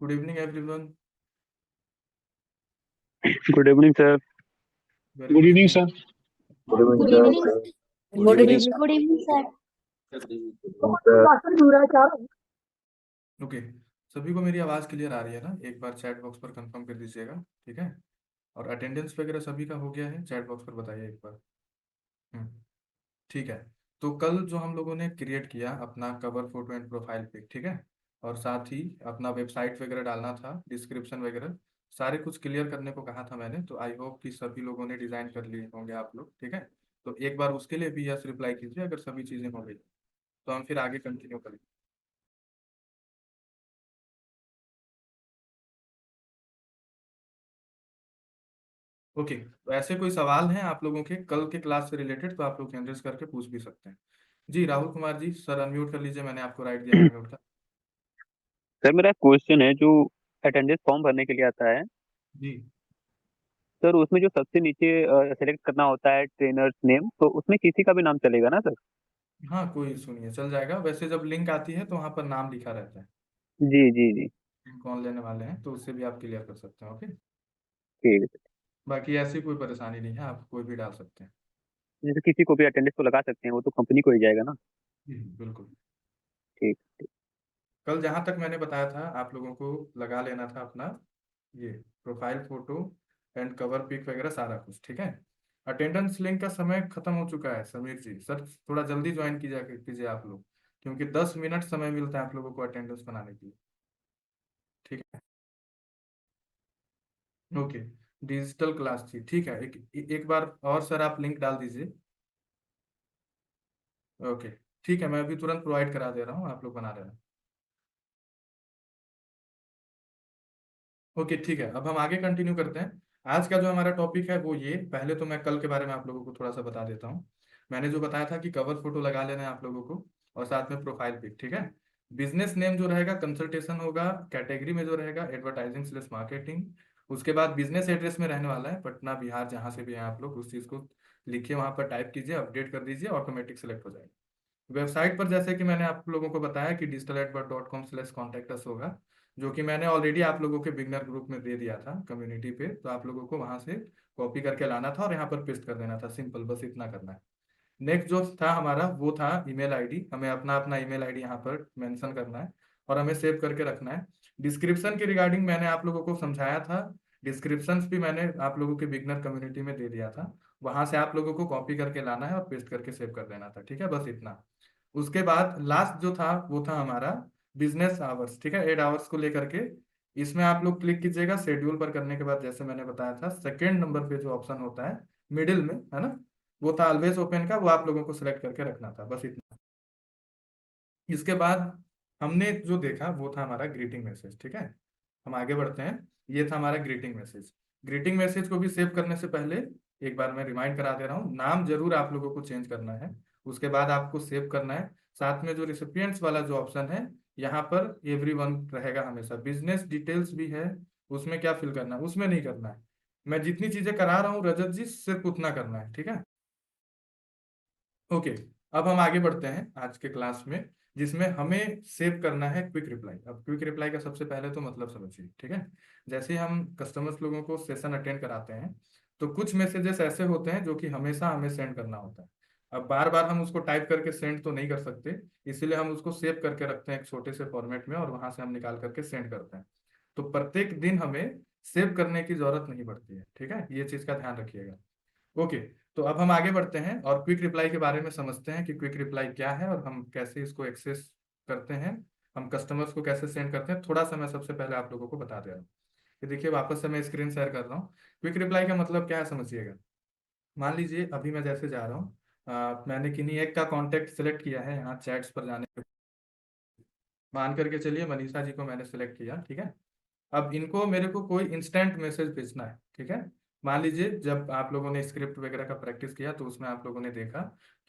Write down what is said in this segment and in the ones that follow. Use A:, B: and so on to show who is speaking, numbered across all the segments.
A: Good evening, everyone.
B: Good evening, sir.
A: Very
C: Good
A: good
C: evening,
A: evening.
C: sir.
D: Good evening,
E: Good
D: sir.
E: evening.
D: Good evening,
C: sir.
E: Good evening, sir.
A: Okay, सभी को मेरी आवाज़ clear आ रही है ना? एक बार chat box पर कंफर्म कर दीजिएगा, ठीक है? और अटेंडेंस वगैरह सभी का हो गया है? चैट बॉक्स पर बताइए एक बार। हम्म, ठीक है। तो कल जो हम लोगों ने क्रिएट किया अपना cover photo and profile pic, ठीक है, और साथ ही अपना वेबसाइट वगैरह डालना था, डिस्क्रिप्शन वगैरह सारे कुछ क्लियर करने को कहा था मैंने। तो आई होप कि सभी लोगों ने डिज़ाइन कर लिए होंगे आप लोग, ठीक है? तो एक बार उसके लिए भी यस रिप्लाई कीजिए अगर सभी चीज़ें हो गई तो हम फिर आगे कंटिन्यू करेंगे। ओके, तो ऐसे कोई सवाल हैं आप लोगों के कल के क्लास से रिलेटेड तो आप लोग हैंड रेज करके पूछ भी सकते हैं। जी राहुल कुमार जी, सर अनम्यूट कर लीजिए, मैंने आपको राइट दिया है अनम्यूट का।
B: सर मेरा क्वेश्चन है जो अटेंडेंस फॉर्म भरने के लिए आता है
A: जी
B: सर, उसमें जो सबसे नीचे सेलेक्ट करना होता है ट्रेनर्स नेम, तो उसमें किसी का भी नाम चलेगा ना सर?
A: हाँ, कोई इशू नहीं है, चल जाएगा। वैसे जब लिंक आती है तो वहाँ पर नाम लिखा रहता है,
B: जी जी जी।
A: लिंक कौन लेने वाले हैं, तो उससे भी आप क्लियर कर सकते हैं। ओके,
B: ठीक है सर।
A: बाकी ऐसी कोई परेशानी नहीं है, आप कोई भी डाल सकते हैं।
B: जैसे किसी को भी अटेंडेंस तो लगा सकते हैं, वो तो कंपनी को ही जाएगा ना?
A: जी बिल्कुल।
B: ठीक ठीक।
A: कल जहाँ तक मैंने बताया था आप लोगों को लगा लेना था अपना ये profile photo and cover pic वगैरह सारा कुछ, ठीक है? अटेंडेंस लिंक का समय खत्म हो चुका है समीर जी, सर थोड़ा जल्दी ज्वाइन कीजिए आप लोग, क्योंकि 10 मिनट समय मिलता है आप लोगों को अटेंडेंस बनाने के लिए, ठीक है? ओके, डिजिटल क्लास थी, ठीक है। एक बार और सर आप लिंक डाल दीजिए। ओके, ठीक है, मैं अभी तुरंत प्रोवाइड करा दे रहा हूँ, आप लोग बना लेना। ओके ठीक है, अब हम आगे कंटिन्यू करते हैं। आज का जो हमारा टॉपिक है वो ये, पहले तो मैं कल के बारे में आप लोगों को थोड़ा सा बता देता हूँ। मैंने जो बताया था कि कवर फोटो लगा लेना है आप लोगों को और साथ में प्रोफाइल पिक, ठीक है? बिजनेस नेम जो रहेगा कंसल्टेशन होगा, कैटेगरी में जो रहेगा एडवर्टाइजिंग स्लैश मार्केटिंग। उसके बाद बिजनेस एड्रेस में रहने वाला है पटना बिहार, जहाँ से भी हैं आप लोग उस चीज़ को लिखिए, वहाँ पर टाइप कीजिए, अपडेट कर दीजिए, ऑटोमेटिक सेलेक्ट हो जाएगा। वेबसाइट पर जैसे कि मैंने आप लोगों को बताया कि digitaladvert.com/contact होगा, जो कि मैंने ऑलरेडी आप लोगों के बिगनर ग्रुप में दे दिया था कम्युनिटी पे, तो आप लोगों को वहां से कॉपी करके लाना था और यहाँ पर पेस्ट कर देना था, सिंपल, बस इतना करना है। नेक्स्ट जो था हमारा वो था ईमेल आईडी, हमें अपना अपना ईमेल आईडी यहाँ पर मेंशन करना है और हमें सेव करके रखना है। डिस्क्रिप्शन के रिगार्डिंग मैंने आप लोगों को समझाया था, डिस्क्रिप्शन भी मैंने आप लोगों के बिगनर कम्युनिटी में दे दिया था, वहां से आप लोगों को कॉपी करके लाना है और पेस्ट करके सेव कर देना था, ठीक है? बस इतना। उसके बाद लास्ट जो था वो था हमारा बिजनेस आवर्स, ठीक है, 8 आवर्स को लेकर के। इसमें आप लोग क्लिक कीजिएगा, शेड्यूल पर करने के बाद जैसे मैंने बताया था सेकेंड नंबर पे जो ऑप्शन होता है मिडिल में, है ना, वो था ऑलवेज ओपन का, वो आप लोगों को सिलेक्ट करके रखना था, बस इतना। इसके बाद हमने जो देखा वो था हमारा ग्रीटिंग मैसेज, ठीक है? हम आगे बढ़ते हैं। ये था हमारा ग्रीटिंग मैसेज। ग्रीटिंग मैसेज को भी सेव करने से पहले एक बार मैं रिमाइंड करा दे रहा हूँ, नाम जरूर आप लोगों को चेंज करना है, उसके बाद आपको सेव करना है। साथ में जो रिसिपिएंट्स वाला जो ऑप्शन है यहाँ पर एवरीवन रहेगा हमेशा, बिजनेस डिटेल्स भी है, उसमें क्या फिल करना है उसमें नहीं करना है। मैं जितनी चीजें करा रहा हूँ रजत जी सिर्फ उतना करना है, ठीक है? ओके, अब हम आगे बढ़ते हैं आज के क्लास में, जिसमें हमें सेव करना है क्विक रिप्लाई। अब क्विक रिप्लाई का सबसे पहले तो मतलब समझिए, ठीक है? जैसे ही हम कस्टमर्स लोगों को सेशन अटेंड कराते हैं तो कुछ मैसेजेस ऐसे होते हैं जो कि हमेशा हमें सेंड करना होता है। अब बार बार हम उसको टाइप करके सेंड तो नहीं कर सकते, इसीलिए हम उसको सेव करके रखते हैं एक छोटे से फॉर्मेट में और वहां से हम निकाल करके सेंड करते हैं। तो प्रत्येक दिन हमें सेव करने की जरूरत नहीं पड़ती है, ठीक है? ये चीज का ध्यान रखिएगा। ओके, तो अब हम आगे बढ़ते हैं और क्विक रिप्लाई के बारे में समझते हैं कि क्विक रिप्लाई क्या है और हम कैसे इसको एक्सेस करते हैं, हम कस्टमर्स को कैसे सेंड करते हैं। थोड़ा सा मैं सबसे पहले आप लोगों को बता दे रहा हूँ। ये देखिए वापस से मैं स्क्रीन शेयर कर रहा हूँ। क्विक रिप्लाई का मतलब क्या है समझिएगा। मान लीजिए अभी मैं जैसे जा रहा हूँ, मैंने किन्हीं एक का कॉन्टेक्ट सेलेक्ट किया है यहाँ चैट्स पर जाने पे, मान करके चलिए मनीषा जी को मैंने सेलेक्ट किया, ठीक है? अब इनको मेरे को कोई इंस्टेंट मैसेज भेजना है, ठीक है? मान लीजिए जब आप लोगों ने स्क्रिप्ट वगैरह का प्रैक्टिस किया तो उसमें आप लोगों ने देखा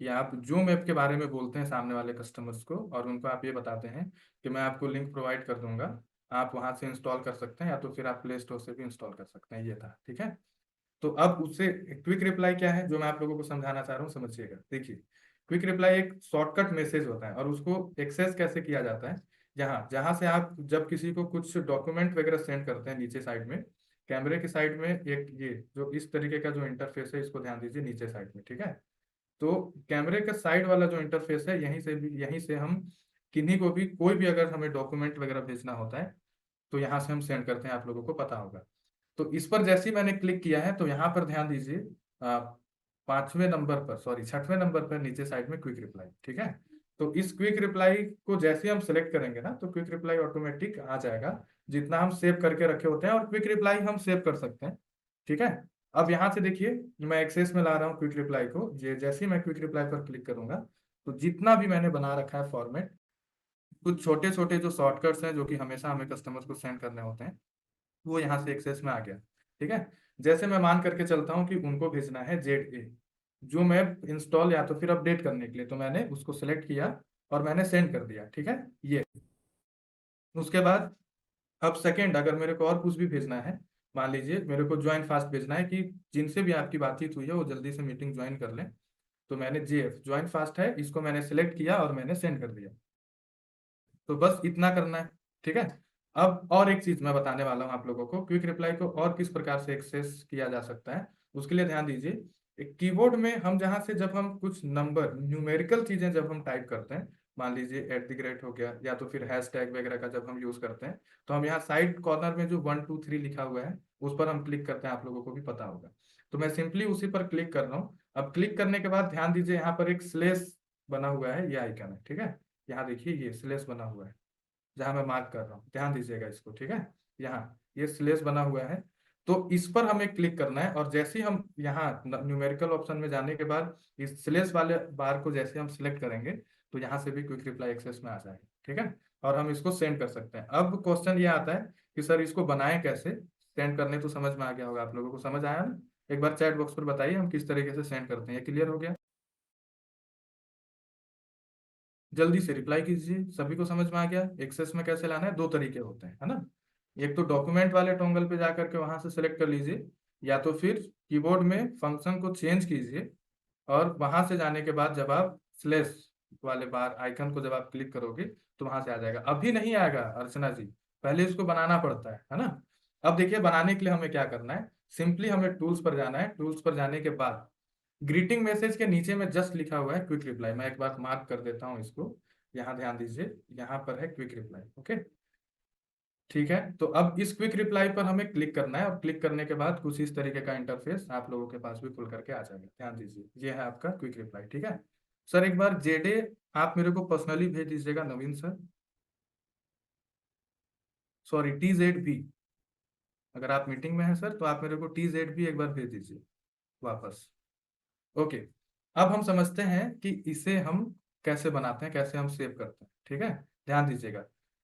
A: कि आप जूम ऐप के बारे में बोलते हैं सामने वाले कस्टमर्स को और उनको आप ये बताते हैं कि मैं आपको लिंक प्रोवाइड कर दूंगा, आप वहां से इंस्टॉल कर सकते हैं या तो फिर आप प्ले स्टोर से भी इंस्टॉल कर सकते हैं, ये था, ठीक है? तो अब उससे क्विक रिप्लाई क्या है जो मैं आप लोगों को समझाना चाह रहा हूँ, समझिएगा। देखिए, क्विक रिप्लाई एक शॉर्टकट मैसेज होता है और उसको एक्सेस कैसे किया जाता है। यहाँ जहाँ से आप जब किसी को कुछ डॉक्यूमेंट वगैरह सेंड करते हैं, नीचे साइड में कैमरे की साइड में एक ये जो इस तरीके का जो इंटरफेस है, इसको ध्यान दीजिए नीचे साइड में, ठीक है। तो कैमरे के साइड वाला जो इंटरफेस है, यहीं से हम किन्हीं को भी, कोई भी अगर हमें डॉक्यूमेंट वगैरह भेजना होता है तो यहाँ से हम सेंड करते हैं, आप लोगों को पता होगा। तो इस पर जैसे ही मैंने क्लिक किया है तो यहाँ पर ध्यान दीजिए, पांचवें नंबर पर, सॉरी छठवें नंबर पर नीचे साइड में क्विक रिप्लाई, ठीक है। तो इस क्विक रिप्लाई को जैसे ही हम सेलेक्ट करेंगे ना, तो क्विक रिप्लाई ऑटोमेटिक आ जाएगा, जितना हम सेव करके रखे होते हैं, और क्विक रिप्लाई हम सेव कर सकते हैं, ठीक है। अब यहाँ से देखिए, मैं एक्सेस में ला रहा हूँ क्विक रिप्लाई को, जैसे ही मैं क्विक रिप्लाई पर क्लिक करूंगा तो जितना भी मैंने बना रखा है फॉर्मेट, कुछ छोटे छोटे जो शॉर्टकट्स हैं जो कि हमेशा हमें कस्टमर्स को सेंड करने होते हैं, वो यहाँ से एक्सेस में आ गया, ठीक है। जैसे मैं मान करके चलता हूँ कि उनको भेजना है ZA, जो मैं इंस्टॉल या तो फिर अपडेट करने के लिए, तो मैंने उसको सेलेक्ट किया और मैंने सेंड कर दिया, ठीक है। ये उसके बाद अब सेकंड, अगर मेरे को और कुछ भी भेजना है, मान लीजिए मेरे को ज्वाइन फास्ट भेजना है कि जिनसे भी आपकी बातचीत हुई है वो जल्दी से मीटिंग ज्वाइन कर लें, तो मैंने JF ज्वाइन फास्ट है, इसको मैंने सेलेक्ट किया और मैंने सेंड कर दिया। तो बस इतना करना है, ठीक है। अब और एक चीज मैं बताने वाला हूँ आप लोगों को, क्विक रिप्लाई को और किस प्रकार से एक्सेस किया जा सकता है, उसके लिए ध्यान दीजिए। एक कीबोर्ड में हम जहाँ से जब हम कुछ नंबर, न्यूमेरिकल चीजें जब हम टाइप करते हैं, मान लीजिए @ हो गया, या तो फिर हैशटैग वगैरह का जब हम यूज करते हैं, तो हम यहाँ साइड कॉर्नर में जो 1 2 3 लिखा हुआ है उस पर हम क्लिक करते हैं, आप लोगों को भी पता होगा। तो मैं सिंपली उसी पर क्लिक कर रहा हूँ। अब क्लिक करने के बाद ध्यान दीजिए, यहाँ पर एक स्लेश बना हुआ है, ये आइकन है, ठीक है। यहाँ देखिए ये स्लेश बना हुआ है, जहां मैं मार्क कर रहा हूँ, ध्यान दीजिएगा इसको, ठीक है। यहाँ ये स्लेश बना हुआ है, तो इस पर हमें क्लिक करना है, और जैसे ही हम यहाँ न्यूमेरिकल ऑप्शन में जाने के बाद इस स्लेश वाले बार को जैसे हम सिलेक्ट करेंगे, तो यहाँ से भी क्विक रिप्लाई एक्सेस में आ जाएगा, ठीक है। और हम इसको सेंड कर सकते हैं। अब क्वेश्चन ये आता है कि सर इसको बनाएं कैसे, सेंड करने तो समझ में आ गया होगा, आप लोगों को समझ आया ना। एक बार चैट बॉक्स पर बताइए हम किस तरीके से सेंड करते हैं, ये क्लियर हो गया? जल्दी से रिप्लाई कीजिए, सभी को समझ में आ गया एक्सेस में कैसे लाना है। दो तरीके होते हैं, है ना। एक तो डॉक्यूमेंट वाले टोंगल पे जाकर के वहां से सिलेक्ट कर लीजिए, या तो फिर कीबोर्ड में फंक्शन को चेंज कीजिए, और वहां से जाने के बाद जब आप स्लेश वाले बार आइकन को जब आप क्लिक करोगे तो वहां से आ जाएगा। अभी नहीं आएगा अर्चना जी, पहले इसको बनाना पड़ता है ना। अब देखिए, बनाने के लिए हमें क्या करना है, सिंपली हमें टूल्स पर जाना है। टूल्स पर जाने के बाद ग्रीटिंग मैसेज के नीचे में जस्ट लिखा हुआ है क्विक रिप्लाई, मैं एक बार मार्क कर देता हूँ इसको। यहाँ ध्यान दीजिए, यहाँ पर है क्विक रिप्लाई, ओके, ठीक है। तो अब इस क्विक रिप्लाई पर हमें क्लिक करना है, और क्लिक करने के बाद कुछ इस तरीके का इंटरफेस आप लोगों के पास भी खुल करके आ जाएगा। ध्यान दीजिए, ये है आपका क्विक रिप्लाई, ठीक है। सर एक बार JD आप मेरे को पर्सनली भेज दीजिएगा, नवीन सर, सॉरी TZB, अगर आप मीटिंग में हैं सर तो आप मेरे को TZB एक बार भेज दीजिए वापस, ओके। अब हम समझते हैं कि इसे हम कैसे बनाते हैं, कैसे हम सेव करते हैं, ठीक है। ध्यान दीजिएगा,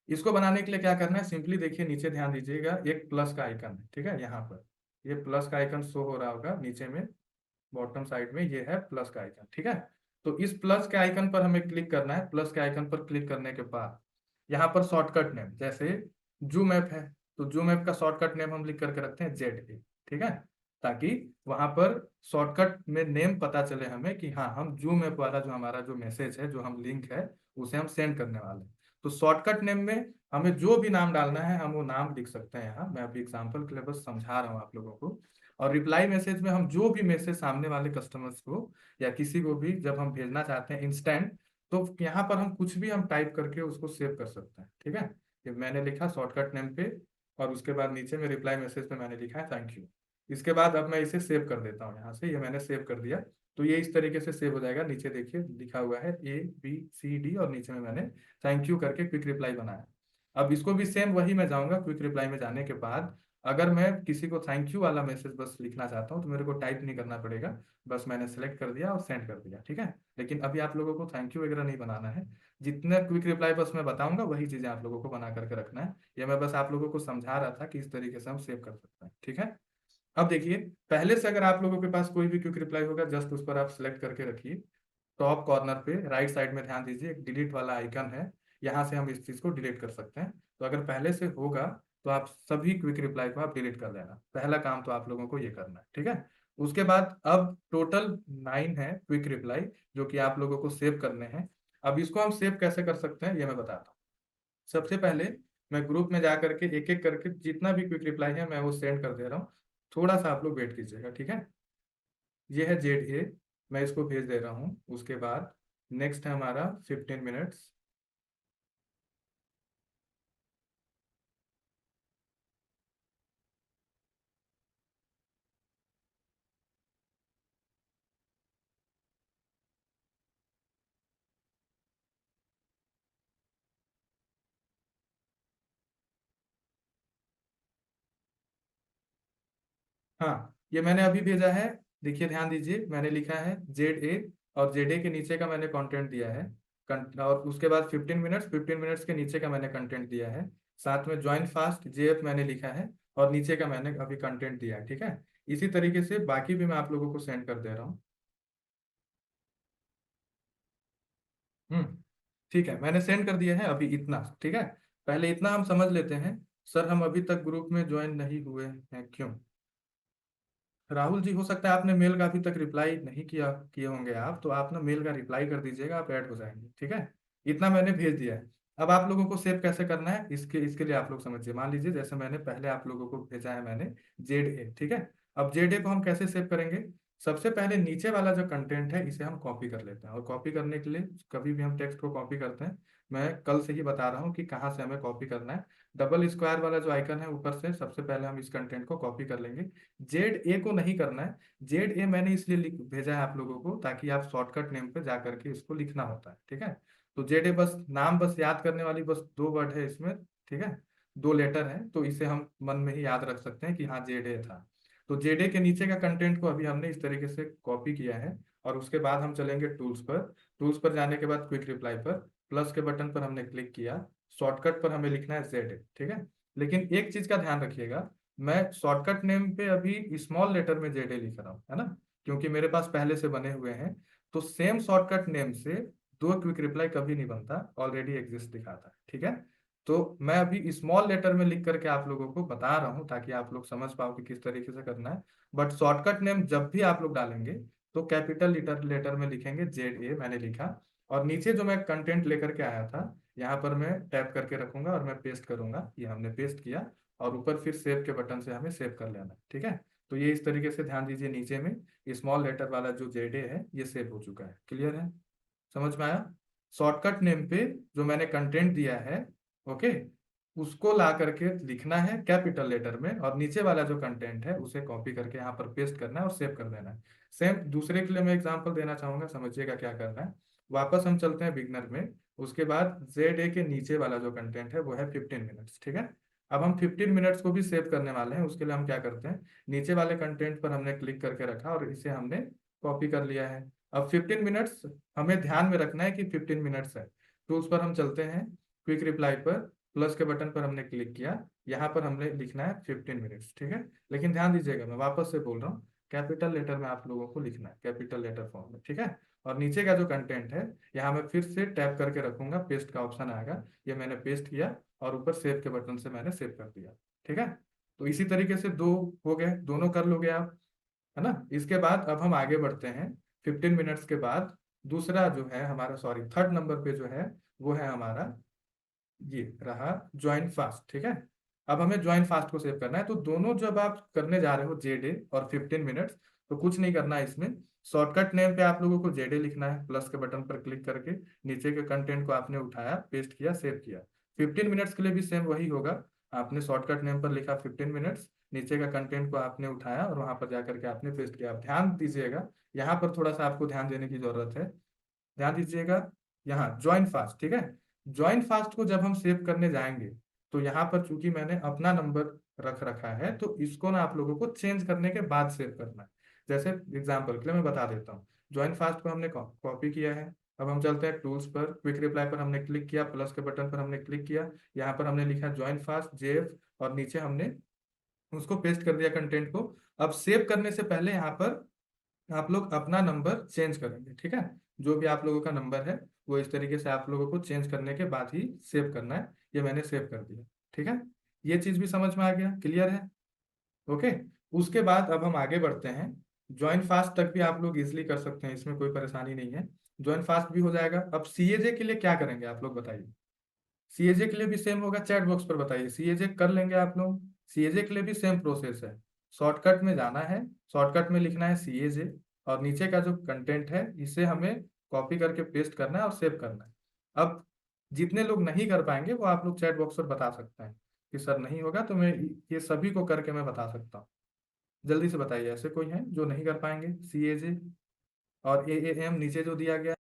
A: इसको बनाने के लिए क्या करना है, सिंपली देखिए नीचे ध्यान दीजिएगा, एक प्लस का आइकन है, ठीक है। यहाँ पर ये प्लस का आइकन शो हो रहा होगा नीचे में, बॉटम साइड में ये है प्लस का आइकन, ठीक है। तो इस प्लस के आइकन पर हमें क्लिक करना है। प्लस के आइकन पर क्लिक करने के बाद यहाँ पर शॉर्टकट नेम, जैसे जूम ऐप है तो जूम ऐप का शॉर्टकट नेम हम लिख करके रखते हैं ZA, ठीक है, ताकि वहां पर शॉर्टकट में नेम पता चले हमें कि हाँ, हम जूम ऐप वाला जो हमारा जो मैसेज है, जो हम लिंक है, उसे हम सेंड करने वाले हैं। तो शॉर्टकट नेम में हमें जो भी नाम डालना है हम वो नाम लिख सकते हैं। यहाँ मैं अभी एग्जाम्पल के लिए बस समझा रहा हूँ आप लोगों को। और रिप्लाई मैसेज में हम जो भी मैसेज सामने वाले कस्टमर्स को या किसी को भी जब हम भेजना चाहते हैं इंस्टेंट, तो यहाँ पर हम कुछ भी हम टाइप करके उसको सेव कर सकते हैं, ठीक है। ये मैंने लिखा शॉर्टकट नेम पे, और उसके बाद नीचे में रिप्लाई मैसेज पे मैंने लिखा है थैंक यू। इसके बाद अब मैं इसे सेव कर देता हूँ, यहाँ से ये मैंने सेव कर दिया, तो ये इस तरीके से सेव हो जाएगा। नीचे देखिए लिखा हुआ है ABCD, और नीचे में मैंने थैंक यू करके क्विक रिप्लाई बनाया। अब इसको भी सेम वही मैं जाऊंगा, क्विक रिप्लाई में जाने के बाद अगर मैं किसी को थैंक यू वाला मैसेज बस लिखना चाहता हूँ तो मेरे को टाइप नहीं करना पड़ेगा, बस मैंने सेलेक्ट कर दिया और सेंड कर दिया, ठीक है। लेकिन अभी आप लोगों को थैंक यू वगैरह नहीं बनाना है, जितने क्विक रिप्लाई बस मैं बताऊंगा वही चीजें आप लोगों को बना करके रखना है। ये मैं बस आप लोगों को समझा रहा था कि इस तरीके से हम सेव कर सकते हैं, ठीक है। अब देखिए, पहले से अगर आप लोगों के पास कोई भी क्विक रिप्लाई होगा, जस्ट उस पर आप सिलेक्ट करके रखिए। टॉप कॉर्नर पे राइट साइड में ध्यान दीजिए, एक डिलीट वाला आइकन है, यहाँ से हम इस चीज को डिलीट कर सकते हैं। तो अगर पहले से होगा तो आप सभी क्विक रिप्लाई को आप डिलीट कर देना, पहला काम तो आप लोगों को ये करना है, ठीक है। उसके बाद अब टोटल 9 है क्विक रिप्लाई जो कि आप लोगों को सेव करने हैं। अब इसको हम सेव कैसे कर सकते हैं ये मैं बताता हूँ। सबसे पहले मैं ग्रुप में जा करके एक एक करके जितना भी क्विक रिप्लाई है मैं वो सेंड कर दे रहा हूँ। थोड़ा सा आप लोग वेट कीजिएगा, ठीक है। ये है ZA, मैं इसको भेज दे रहा हूँ। उसके बाद नेक्स्ट है हमारा 15 मिनट्स। हाँ, ये मैंने अभी भेजा है। देखिए ध्यान दीजिए, मैंने लिखा है ZA, और ZA के नीचे का मैंने कंटेंट दिया है। और उसके बाद 15 मिनट्स, 15 मिनट्स के नीचे का मैंने कंटेंट दिया है। साथ में ज्वाइन फास्ट JF मैंने लिखा है, और नीचे का मैंने अभी कंटेंट दिया है, ठीक है। इसी तरीके से बाकी भी मैं आप लोगों को सेंड कर दे रहा हूँ। ठीक है, मैंने सेंड कर दिया है अभी इतना, ठीक है। पहले इतना हम समझ लेते हैं। सर हम अभी तक ग्रुप में ज्वाइन नहीं हुए हैं, क्यों? राहुल जी, हो सकता है आपने मेल का अभी तक रिप्लाई नहीं किए होंगे आप, तो आप ना मेल का रिप्लाई कर दीजिएगा, आप ऐड हो जाएंगे, ठीक है। इतना मैंने भेज दिया है। अब आप लोगों को सेव कैसे करना है, इसके इसके लिए आप लोग समझिए। मान लीजिए जैसे मैंने पहले आप लोगों को भेजा है मैंने ZA, ठीक है। अब ZA को हम कैसे सेव करेंगे? सबसे पहले नीचे वाला जो कंटेंट है इसे हम कॉपी कर लेते हैं, और कॉपी करने के लिए कभी भी हम टेक्स्ट को कॉपी करते हैं, मैं कल से ही बता रहा हूँ कि कहाँ से हमें कॉपी करना है। डबल स्क्वायर वाला जो आइकन है ऊपर से, सबसे पहले हम इस कंटेंट को कॉपी कर लेंगे। ZA को नहीं करना है। ZA मैंने इसलिए भेजा है आप लोगों को, ताकि आप शॉर्टकट नेम पे जा करके इसको लिखना होता है, ठीक है। तो ZA बस नाम, बस याद करने वाली बस 2 वर्ड है इसमें, ठीक है। 2 लेटर है, तो इसे हम मन में ही याद रख सकते हैं कि हाँ ZA था। तो ZA के नीचे का कंटेंट को अभी हमने इस तरीके से कॉपी किया है। और उसके बाद हम चलेंगे टूल्स पर। टूल्स पर जाने के बाद क्विक रिप्लाई पर प्लस के बटन पर हमने क्लिक किया। शॉर्टकट पर हमें लिखना है ZA, ठीक है। लेकिन एक चीज का ध्यान रखिएगा, मैं शॉर्टकट नेम पे अभी स्मॉल लेटर में ZA लिख रहा हूँ, है ना, क्योंकि मेरे पास पहले से बने हुए हैं। तो सेम शॉर्टकट नेम से 2 क्विक रिप्लाई कभी नहीं बनता, ऑलरेडी एग्जिस्ट दिखाता है, ठीक है। तो मैं अभी स्मॉल लेटर में लिख करके आप लोगों को बता रहा हूँ, ताकि आप लोग समझ पाओ कि किस तरीके से करना है। बट शॉर्टकट नेम जब भी आप लोग डालेंगे तो कैपिटल लेटर लेटर में लिखेंगे ZA, मैंने लिखा। और नीचे जो मैं कंटेंट लेकर के आया था, यहाँ पर मैं टैप करके रखूंगा और मैं पेस्ट करूंगा। ये हमने पेस्ट किया, और ऊपर फिर सेव के बटन से हमें सेव कर लेना है, ठीक है। तो ये इस तरीके से ध्यान दीजिए, नीचे में स्मॉल लेटर वाला जो ZA है ये सेव हो चुका है। क्लियर है? समझ में आया? शॉर्टकट नेम पे जो मैंने कंटेंट दिया है, ओके, उसको ला करके लिखना है कैपिटल लेटर में, और नीचे वाला जो कंटेंट है उसे कॉपी करके यहाँ पर पेस्ट करना है और सेव कर देना है। सेम दूसरे के लिए मैं एग्जांपल देना चाहूंगा, समझिएगा क्या करना है। वापस हम चलते हैं बिगनर में। उसके बाद ZA के नीचे वाला जो कंटेंट है वो है 15 मिनट्स, ठीक है। अब हम 15 मिनट्स को भी सेव करने वाले हैं। उसके लिए हम क्या करते हैं, नीचे वाले कंटेंट पर हमने क्लिक करके रखा और इसे हमने कॉपी कर लिया है। अब 15 मिनट्स हमें ध्यान में रखना है कि 15 मिनट्स है। टूल्स पर हम चलते हैं, क्विक रिप्लाई पर प्लस के बटन पर हमने क्लिक किया। यहाँ पर हमने लिखना है 15 मिनट्स, ठीक है। लेकिन ध्यान दीजिएगा, मैं वापस से बोल रहा हूँ, कैपिटल लेटर में आप लोगों को लिखना है, कैपिटल लेटर फॉर्म में, ठीक है। और नीचे का जो कंटेंट है यहाँ मैं फिर से टैप करके रखूंगा, पेस्ट का ऑप्शन आएगा, ये मैंने पेस्ट किया, और ऊपर सेव के बटन से मैंने सेव कर दिया, ठीक है। तो इसी तरीके से 2 हो गए, दोनों कर लोगे आप, है ना। इसके बाद अब हम आगे बढ़ते हैं। 15 मिनट्स के बाद दूसरा जो है हमारा, सॉरी, थर्ड नंबर पे जो है वो है हमारा, ये रहा ज्वाइन फास्ट, ठीक है। अब हमें ज्वाइन फास्ट को सेव करना है। तो दोनों जब आप करने जा रहे हो ZA और 15 मिनट्स, तो कुछ नहीं करना है इसमें। शॉर्टकट नेम पे आप लोगों को ZA लिखना है, प्लस के बटन पर क्लिक करके नीचे के कंटेंट को आपने उठाया, पेस्ट किया, सेव किया। 15 मिनट्स के लिए भी सेम वही होगा। आपने शॉर्टकट नेम पर लिखा 15 मिनट्स, नीचे का कंटेंट को आपने उठाया और वहां पर जाकर के आपने पेस्ट किया। आप ध्यान दीजिएगा, यहाँ पर थोड़ा सा आपको ध्यान देने की जरूरत है। ध्यान दीजिएगा, यहाँ ज्वाइन फास्ट, ठीक है। ज्वाइन फास्ट को जब हम सेव करने जाएंगे, तो यहाँ पर चूंकि मैंने अपना नंबर रख रखा है, तो इसको ना आप लोगों को चेंज करने के बाद सेव करना है। जैसे एग्जाम्पल के लिए मैं बता देता हूँ, ज्वाइन फास्ट को हमने कॉपी किया है। अब हम चलते हैं टूल्स पर, क्विक रिप्लाई पर हमने क्लिक किया, प्लस के बटन पर हमने क्लिक किया, यहाँ पर हमने लिखा ज्वाइन फास्ट JF, और नीचे हमने उसको पेस्ट कर दिया कंटेंट को। अब सेव करने से पहले यहाँ पर आप लोग अपना नंबर चेंज करेंगे, ठीक है। जो भी आप लोगों का नंबर है वो इस तरीके से आप लोगों को चेंज करने के बाद ही सेव करना है। ये मैंने सेव कर दिया, ठीक है। ये चीज भी समझ में आ गया? क्लियर है? ओके। उसके बाद अब हम आगे बढ़ते हैं। ज्वाइन फास्ट तक भी आप लोग इजिली कर सकते हैं, इसमें कोई परेशानी नहीं है। ज्वाइन फास्ट भी हो जाएगा। अब CAJ के लिए क्या करेंगे आप लोग बताइए। सीएजे के लिए भी सेम होगा, चैट बॉक्स पर बताइए। सीएजे कर लेंगे आप लोग, सीएजे के लिए भी सेम प्रोसेस है। शॉर्टकट में जाना है, शॉर्टकट में लिखना है सीएजे, और नीचे का जो कंटेंट है इसे हमें कॉपी करके पेस्ट करना है और सेव करना है। अब जितने लोग नहीं कर पाएंगे वो आप लोग चैट बॉक्स पर बता सकते हैं कि सर नहीं होगा, तो मैं ये सभी को करके मैं बता सकता हूँ। जल्दी से बताइए, ऐसे कोई है जो नहीं कर पाएंगे सीएजे और एएएम नीचे जो दिया गया,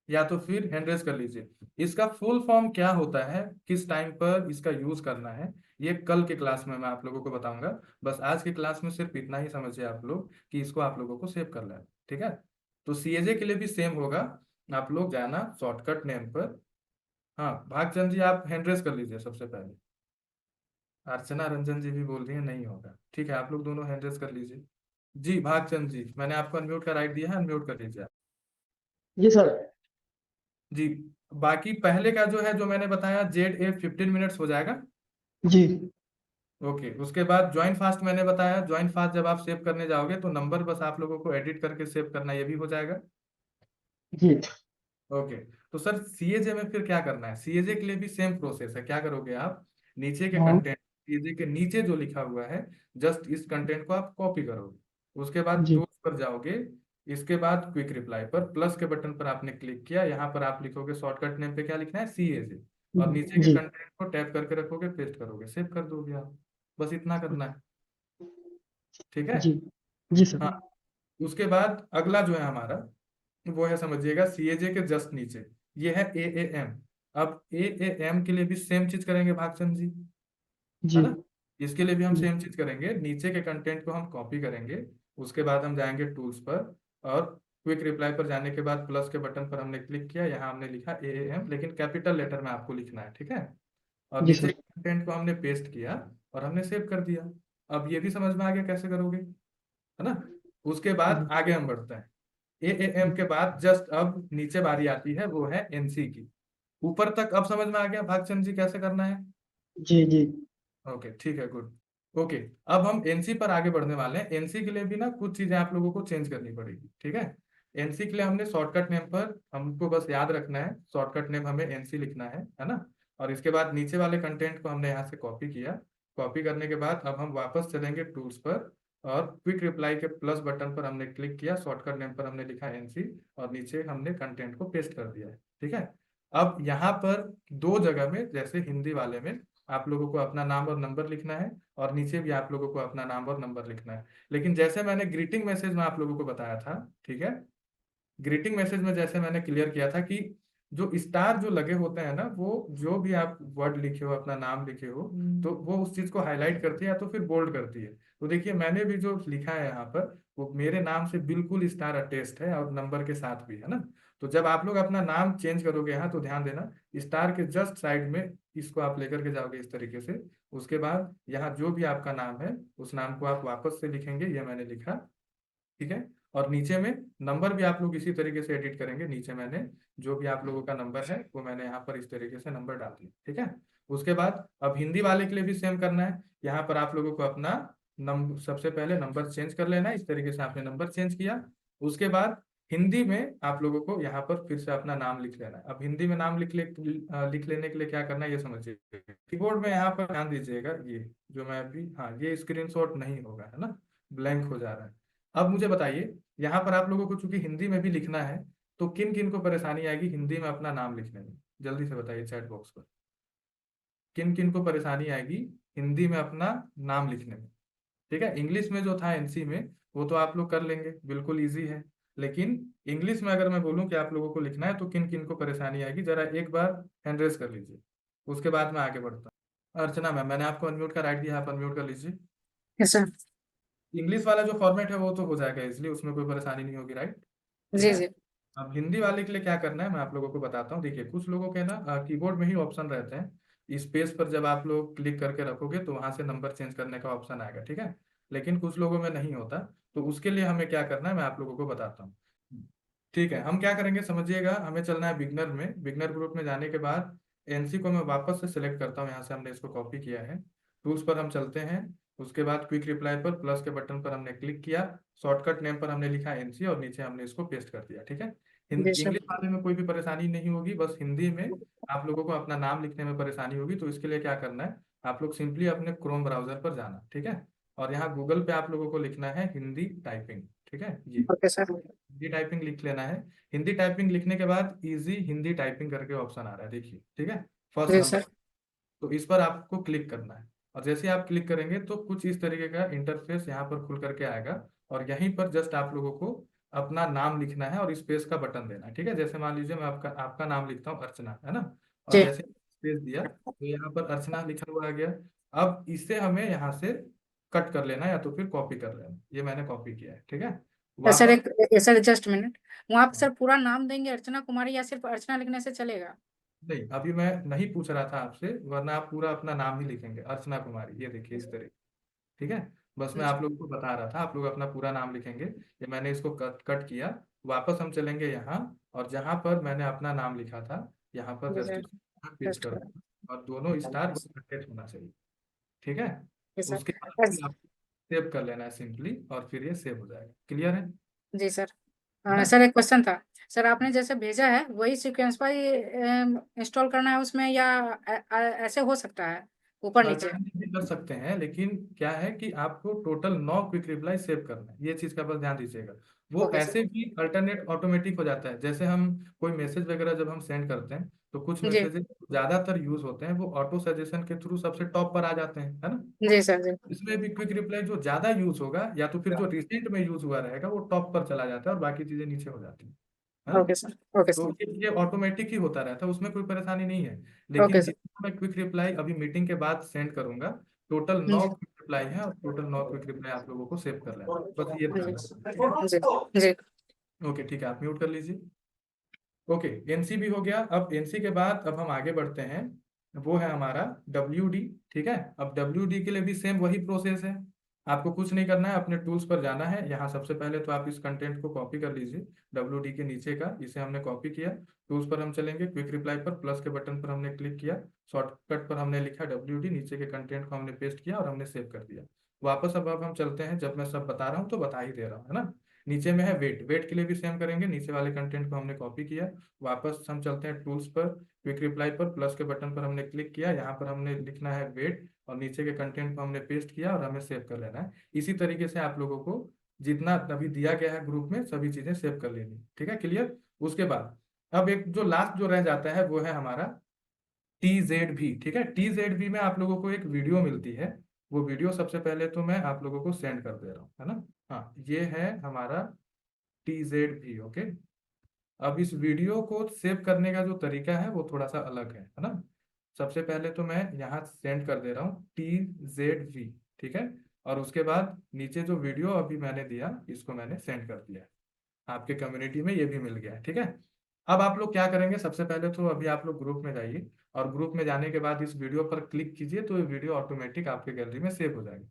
A: या तो फिर हैंड रेज कर लीजिए। इसका फुल फॉर्म क्या होता है, किस टाइम पर इसका यूज करना है, ये कल के क्लास में मैं आप लोगों को बताऊंगा। बस आज के क्लास में सिर्फ इतना ही समझिए आप लोग कि इसको आप लोगों को सेव कर लेना है, ठीक है। तो सीएजे के लिए भी सेम होगा, आप लोग जाना शॉर्टकट नेम पर। हाँ भागचंद जी, आप हैंड रेज कर लीजिए सबसे पहले। अर्चना रंजन जी भी बोल रही है नहीं होगा, ठीक है, आप लोग दोनों हैंड रेज कर लीजिए। जी भागचंद जी, मैंने आपको अनम्यूट का राइट दिया है, अनम्यूट कर लीजिए आप।
D: जी सर।
A: जी, बाकी पहले का जो है जो मैंने बताया, जेड ए 15 मिनट्स हो जाएगा।
D: जी
A: ओके, उसके बाद ज्वाइन फास्ट मैंने बताया, ज्वाइन फास्ट जब आप सेव करने जाओगे तो नंबर बस आप लोगों को एडिट करके सेव करना, ये भी हो जाएगा।
D: जी।
A: ओके, तो सर सीएजे में फिर क्या करना है, सीएजे के लिए भी सेम प्रोसेस है। क्या करोगे आप, नीचे के
D: हाँ।
A: कंटेंट, सीएजे के नीचे जो लिखा हुआ है, जस्ट इस कंटेंट को आप कॉपी करोगे। उसके बाद
D: जी
A: टूल्स पर जाओगे, इसके बाद क्विक रिप्लाई पर प्लस के बटन पर आपने क्लिक किया, यहाँ पर आप लिखोगे शॉर्टकट नेम पे क्या लिखना है, सीएजे, और नीचे के
D: जी
A: कंटेंट को टैप करके रखोगे, पेस्ट करोगे, सेव कर दोगे आप। बस इतना करना है, ठीक है।
D: जी। जी सर।
A: हाँ, उसके बाद अगला जो है हमारा, वो है समझिएगा सीएजे के जस्ट नीचे, ये है एएएम। अब एएएम के लिए भी सेम चीज करेंगे भागचंद जी, है
D: जी
A: ना। इसके लिए भी हम सेम चीज करेंगे, नीचे के कंटेंट को हम कॉपी करेंगे, उसके बाद हम जाएंगे टूल्स पर, और क्विक रिप्लाई पर जाने के बाद प्लस के बटन पर हमने क्लिक किया, यहाँ हमने लिखा एएएम, लेकिन कैपिटल लेटर में आपको लिखना है, ठीक है। और
D: जी
A: नीचे
D: सर।
A: के कंटेंट को हमने पेस्ट किया और हमने सेव कर दिया। अब ये भी समझ में आ गया कैसे करोगे, है ना। उसके बाद आगे हम बढ़ते हैं, एएएम के बाद जस्ट अब नीचे बारी आती है, वो है एनसी की। ऊपर तक अब समझ में आ गया भागचंद जी कैसे करना है।
D: जी जी
A: ओके ठीक है, गुड। ओके, अब हम एनसी पर आगे बढ़ने वाले हैं। एनसी के लिए भी ना कुछ चीजें आप लोगों को चेंज करनी पड़ेगी, ठीक है। एनसी के लिए हमने शॉर्टकट नेम पर, हमको बस याद रखना है शॉर्टकट नेम हमें एनसी लिखना है ना। और इसके बाद नीचे वाले कंटेंट को हमने यहाँ से कॉपी किया, कॉपी करने के बाद अब हम वापस चलेंगे टूल्स पर, और क्विक रिप्लाई के प्लस बटन पर हमने क्लिक किया, शॉर्टकट नेम पर हमने लिखा एनसी, और नीचे हमने कंटेंट को पेस्ट कर दिया है, ठीक है। अब यहाँ पर दो जगह में, जैसे हिंदी वाले में आप लोगों को अपना नाम और नंबर लिखना है, और नीचे भी आप लोगों को अपना नाम और नंबर लिखना है। लेकिन जैसे मैंने ग्रीटिंग मैसेज में आप लोगों को बताया था, ठीक है, ग्रीटिंग मैसेज में जैसे मैंने क्लियर किया था कि जो स्टार जो लगे होते हैं ना, वो जो भी आप वर्ड लिखे हो, अपना नाम लिखे हो, तो वो उस चीज को हाईलाइट करती है या तो फिर बोल्ड करती है। तो देखिए मैंने भी जो लिखा है यहाँ पर, वो मेरे नाम से बिल्कुल स्टार अटेस्ट है और नंबर के साथ भी, है ना। तो जब आप लोग अपना नाम चेंज करोगे यहाँ, तो ध्यान देना स्टार के जस्ट साइड में इसको आप लेकर के जाओगे इस तरीके से। उसके बाद यहाँ जो भी आपका नाम है, उस नाम को आप वापस से लिखेंगे, ये मैंने लिखा, ठीक है। और नीचे में नंबर भी आप लोग इसी तरीके से एडिट करेंगे, नीचे मैंने जो भी आप लोगों का नंबर है वो मैंने यहाँ पर इस तरीके से नंबर डाल दिया, ठीक है। उसके बाद अब हिंदी वाले के लिए भी सेम करना है, यहाँ पर आप लोगों को अपना नंबर, सबसे पहले नंबर चेंज कर लेना है, इस तरीके से आपने नंबर चेंज किया। उसके बाद हिंदी में आप लोगों को यहाँ पर फिर से अपना नाम लिख लेना है। अब हिंदी में नाम लिख लेने के लिए क्या करना है ये समझिए। कीबोर्ड में यहाँ पर ध्यान दीजिएगा, ये जो मैं अभी, हाँ ये स्क्रीनशॉट नहीं होगा, है ना, ब्लैंक हो जा रहा है। अब मुझे बताइए, यहाँ पर आप लोगों को चूंकि हिंदी में भी लिखना है, तो किन किन को परेशानी आएगी हिंदी में अपना नाम लिखने में, जल्दी से बताइए चैट बॉक्स पर, किन किन को परेशानी आएगी हिंदी में अपना नाम लिखने में। ठीक है, इंग्लिश में जो था एनसी में, वो तो आप लोग कर लेंगे, बिल्कुल इजी है। लेकिन इंग्लिश में अगर मैं बोलूं कि आप लोगों को लिखना है, तो किन किन को परेशानी आएगी, जरा एक बार हैंड रेज कर लीजिए, उसके बाद मैं आगे बढ़ता हूँ। अर्चना मैम, मैंने आपको अनम्यूट का राइट दिया, आप अनम्यूट कर लीजिए।
C: Yes sir.
A: इंग्लिश वाला जो फॉर्मेट है वो तो हो जाएगा, इसलिए उसमें कोई परेशानी नहीं होगी, राइट, ठीक
C: जी
A: है।
C: जी।
A: अब हिंदी वाले के लिए क्या करना है मैं आप लोगों को बताता हूँ। देखिए कुछ लोगों के ना कीबोर्ड में ही ऑप्शन रहते हैं, स्पेस पर जब आप लोग क्लिक करके रखोगे तो वहां से नंबर चेंज करने का ऑप्शन आएगा, ठीक है। लेकिन कुछ लोगों में नहीं होता, तो उसके लिए हमें क्या करना है मैं आप लोगों को बताता हूँ। ठीक है, हम क्या करेंगे समझिएगा, हमें चलना है बिगनर में, बिगनर ग्रुप में जाने के बाद एनसी को मैं वापस से सिलेक्ट करता हूँ, यहाँ से हमने इसको कॉपी किया है, टूल्स पर हम चलते हैं। उसके बाद क्विक रिप्लाई पर प्लस के बटन पर हमने क्लिक किया, शॉर्टकट नेम पर हमने लिखा एनसी, और नीचे हमने इसको पेस्ट कर दिया, ठीक है।
D: जी सर।
A: इंग्लिश वाले में कोई भी परेशानी नहीं होगी, बस हिंदी में आप लोगों को अपना नाम लिखने में परेशानी होगी। तो इसके लिए क्या करना है, आप लोग सिंपली अपने क्रोम ब्राउजर पर जाना, ठीक है। और यहाँ गूगल पे आप लोगों को लिखना है हिंदी टाइपिंग, ठीक है। ये
D: ओके सर।
A: हिंदी टाइपिंग लिख लेना है। हिंदी टाइपिंग लिखने के बाद इजी हिंदी टाइपिंग करके ऑप्शन आ रहा है, देखिए, ठीक है, फर्स्ट
D: जी
A: नंबर।
D: सर।
A: तो इस पर आपको क्लिक करना है, और जैसे ही आप क्लिक करेंगे तो कुछ इस तरीके का इंटरफेस यहाँ पर खुल करके आएगा। और यहीं पर जस्ट आप लोगों को अपना नाम लिखना है और स्पेस का बटन देना है, ठीक है। जैसे मान लीजिए मैं आपका आपका नाम लिखता हूँ अर्चना, है ना। और
D: जी
A: जैसे स्पेस दिया तो यहाँ पर अर्चना लिखा हुआ आ गया। अब इसे हमें यहाँ से कट कर लेना है या तो फिर कॉपी कर लेना। ये मैंने कॉपी किया है, ठीक है।
D: सर,
A: वापस
D: सर जस्ट मिनट, वहाँ पे सर पूरा नाम देंगे अर्चना कुमारी या सिर्फ अर्चना लिखने से चलेगा?
A: नहीं, अभी मैं नहीं पूछ रहा था आपसे, वरना आप पूरा अपना नाम ही लिखेंगे, अर्चना कुमारी, ये देखिए इस तरह, ठीक है। बस मैं आप लोगों को बता रहा था, आप लोग अपना पूरा नाम लिखेंगे। ये मैंने इसको कट कट किया। वापस हम चलेंगे यहाँ, और जहाँ पर मैंने अपना नाम लिखा था यहाँ पर
D: जी
A: जस्ट
D: सर।
A: इसको पेस्ट
D: जस्ट
A: कर दूंगा, और दोनों स्टार कनेक्टेड होना चाहिए, ठीक है।
D: जी सर।
A: उसके बाद फिर आप सेव कर लेना है सिंपली, और फिर ये सेव हो जाएगा। क्लियर है
D: जी सर।
A: है ना।
D: सर एक क्वेश्चन था। सर आपने जैसे भेजा है वही सीक्वेंस पर इंस्टॉल करना है उसमें, या ऐसे हो सकता है ऊपर नीचे?
A: अल्टरनेटिव भी कर सकते हैं, लेकिन क्या है कि आपको टोटल 9 क्विक रिप्लाई सेव करना है, ये चीज का बस ध्यान दीजिएगा। वो
D: ओके
A: ऐसे
D: सर।
A: भी अल्टरनेट ऑटोमेटिक हो जाता है। जैसे हम कोई मैसेज वगैरह जब हम सेंड करते हैं, तो कुछ
D: जी
A: मैसेजेस ज्यादातर यूज होते हैं वो ऑटो सजेशन के थ्रू सबसे टॉप पर आ जाते हैं, है ना।
D: जी सर। जी।
A: इसमें भी क्विक रिप्लाई जो ज्यादा यूज होगा या तो फिर जो रिसेंट में यूज हुआ रहेगा वो टॉप पर चला जाता है, और बाकी चीजें नीचे हो जाती हैं, है ना।
D: Okay sir. ओके
A: तो
D: सर।
A: ये ऑटोमेटिक ही होता रहता है, उसमें कोई परेशानी नहीं है। लेकिन
D: ओके सर।
A: जितना मैं क्विक रिप्लाई अभी मीटिंग के बाद सेंड करूंगा, टोटल
D: जी
A: 9 क्विक रिप्लाई है, और टोटल 9 क्विक रिप्लाई आप लोगों को सेव कर लेना है। बस ये ध्यान रखना है, ठीक
D: जी जी।
A: है। ओके, ठीक है, आप म्यूट कर लीजिए। ओके, एनसी भी हो गया। अब एनसी के बाद अब हम आगे बढ़ते हैं, वो है हमारा WD, ठीक है। अब WD के लिए भी सेम वही प्रोसेस है। आपको कुछ नहीं करना है, अपने टूल्स पर जाना है। यहाँ सबसे पहले तो आप इस कंटेंट को कॉपी कर लीजिए, WD के नीचे का, इसे हमने कॉपी किया। टूल्स पर हम चलेंगे, क्विक रिप्लाई पर प्लस के बटन पर हमने क्लिक किया, शॉर्टकट पर हमने लिखा WD, नीचे के कंटेंट को हमने पेस्ट किया और हमने सेव कर दिया। वापस अब हम चलते हैं, जब मैं सब बता रहा हूँ तो बता ही दे रहा हूँ, है ना। नीचे में है वेट, वेट के लिए भी सेम करेंगे, नीचे वाले कंटेंट को हमने कॉपी किया। वापस हम चलते हैं टूल्स पर, क्विक रिप्लाई पर प्लस के बटन पर हमने क्लिक किया, यहाँ पर हमने लिखना है वेट, और नीचे के कंटेंट को हमने पेस्ट किया और हमें सेव कर लेना है। इसी तरीके से आप लोगों को जितना अभी दिया गया है ग्रुप में सभी चीजें सेव कर लेनी, ठीक है, क्लियर। उसके बाद अब एक जो लास्ट जो रह जाता है वो है हमारा TZV, ठीक है। TZV में आप लोगों को एक वीडियो मिलती है। वो वीडियो सबसे पहले तो मैं आप लोगों को सेंड कर दे रहा हूँ, है ना। हाँ, ये है हमारा TZV, ओके। अब इस वीडियो को सेव करने का जो तरीका है वो थोड़ा सा अलग है ना। सबसे पहले तो मैं यहाँ सेंड कर दे रहा हूँ TZV, ठीक है। और उसके बाद नीचे जो वीडियो अभी मैंने दिया इसको मैंने सेंड कर दिया है। आपके कम्युनिटी में ये भी मिल गया है, ठीक है। अब आप लोग क्या करेंगे, सबसे पहले तो अभी आप लोग ग्रुप में जाइए, और ग्रुप में जाने के बाद इस वीडियो पर क्लिक कीजिए तो ये वीडियो ऑटोमेटिक आपके गैलरी में सेव हो जाएगी।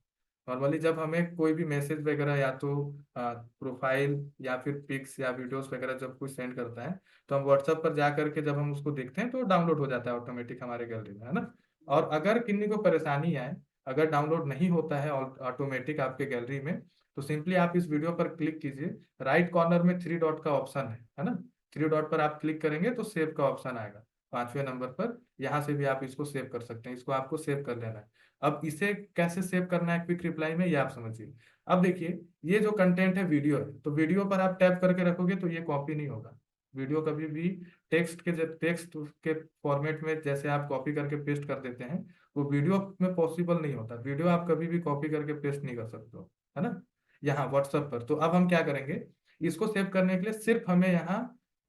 A: नॉर्मली जब हमें कोई भी मैसेज वगैरह या तो प्रोफाइल या फिर पिक्स या वीडियोस वगैरह जब कोई सेंड करता है, तो हम व्हाट्सएप पर जा करके जब हम उसको देखते हैं तो डाउनलोड हो जाता है ऑटोमेटिक हमारे गैलरी में, है ना। और अगर किन्हीं को परेशानी आए, अगर डाउनलोड नहीं होता है ऑटोमेटिक आपके गैलरी में, तो सिंपली आप इस वीडियो पर क्लिक कीजिए, राइट कॉर्नर में 3 डॉट का ऑप्शन है ना। 3 डॉट पर आप क्लिक करेंगे तो सेव का ऑप्शन आएगा 5वें नंबर पर। यहाँ से भी आप इसको सेव कर सकते हैं, इसको आपको सेव कर लेना है। अब इसे कैसे सेव करना है क्विक रिप्लाई में, ये आप समझिए। अब देखिए, ये जो कंटेंट है वीडियो है, तो वीडियो पर आप टैप करके रखोगे तो ये कॉपी नहीं होगा। वीडियो कभी भी टेक्स्ट के फॉर्मेट में जैसे आप कॉपी करके पेस्ट कर देते हैं, वो वीडियो में पॉसिबल नहीं होता। वीडियो आप कभी भी कॉपी करके पेस्ट नहीं कर सकते हो, है ना, यहाँ व्हाट्सएप पर। तो अब हम क्या करेंगे, इसको सेव करने के लिए सिर्फ हमें यहाँ